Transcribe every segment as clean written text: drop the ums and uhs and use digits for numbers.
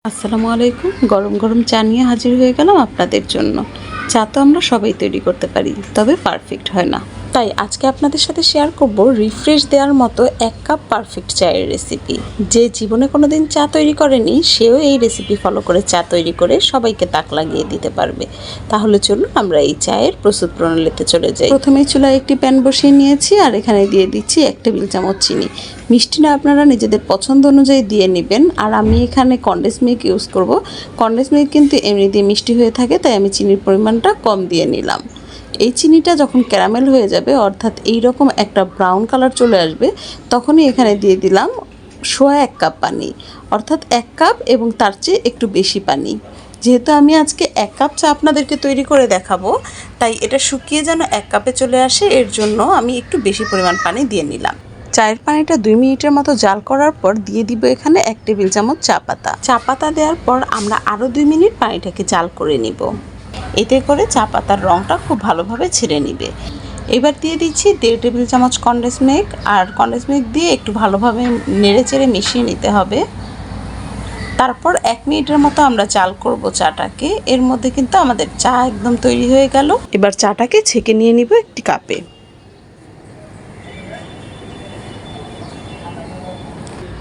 আসসালামু আলাইকুম। গরম গরম চা নিয়ে হাজির হয়ে গেলাম আপনাদের জন্য। চা তো আমরা সবাই তৈরি করতে পারি, তবে পারফেক্ট হয় না। তাই আজকে আপনাদের সাথে শেয়ার করব রিফ্রেশ দেওয়ার মতো 1 কাপ পারফেক্ট চায়ের রেসিপি। যে জীবনে কোনোদিন চা তৈরি করেনি, সেও এই রেসিপি ফলো করে চা তৈরি করে সবাইকে তাক লাগিয়ে দিতে পারবে। তাহলে চলুন আমরা এই চায়ের প্রস্তুত প্রণালীতে চলে যাই। প্রথমেই চুলায় একটি প্যান বসিয়ে নিয়েছি, আর এখানে দিয়ে দিচ্ছি 1 টেবিল চামচ চিনি। মিষ্টিটা আপনারা নিজেদের পছন্দ অনুযায়ী দিয়ে নেবেন। আর আমি এখানে কনডেন্স মিল্ক ইউজ করব। কনডেন্স মিল্ক কিন্তু এমনি দিয়ে মিষ্টি হয়ে থাকে, তাই আমি চিনির পরিমাণটা কম দিয়ে নিলাম। এই চিনিটা যখন ক্যারামেল হয়ে যাবে, অর্থাৎ এই রকম একটা ব্রাউন কালার চলে আসবে, তখনই এখানে দিয়ে দিলাম 1.25 কাপ পানি, অর্থাৎ 1 কাপ এবং তার চেয়ে একটু বেশি পানি। যেহেতু আমি আজকে 1 কাপ চা আপনাদেরকে তৈরি করে দেখাবো, তাই এটা শুকিয়ে যেন 1 কাপে চলে আসে, এর জন্য আমি একটু বেশি পরিমাণ পানি দিয়ে নিলাম। চায়ের পানিটা 2 মিনিটের মতো জাল করার পর দিয়ে দিব এখানে 1 টেবিল চামচ চা পাতা। চা পাতা দেওয়ার পর আমরা আরও 2 মিনিট পানিটাকে জাল করে নিব। এতে করে চা পাতার রঙটা খুব ভালোভাবে ছেড়ে নিবে। এবার দিয়ে দিচ্ছি 1.5 টেবিল চামচ কনডেন্স মিল্ক, আর কনডেন্স মিল্ক দিয়ে একটু ভালোভাবে নেড়ে চেড়ে মিশিয়ে নিতে হবে। তারপর 1 মিনিটের মতো আমরা জাল করব চাটাকে। এর মধ্যে কিন্তু আমাদের চা একদম তৈরি হয়ে গেল। এবার চাটাকে ছেঁকে নিয়ে নিব একটি কাপে।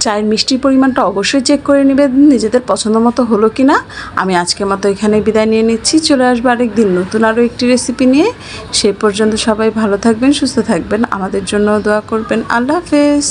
চায়ের মিষ্টির পরিমাণটা অবশ্যই চেক করে নেবেন নিজেদের পছন্দ মতো হলো কি না। আমি আজকের মতো এখানে বিদায় নিয়ে নিচ্ছি। চলে আসবো আরেকদিন নতুন আরও একটি রেসিপি নিয়ে। সে পর্যন্ত সবাই ভালো থাকবেন, সুস্থ থাকবেন, আমাদের জন্য দোয়া করবেন। আল্লাহ হাফেজ।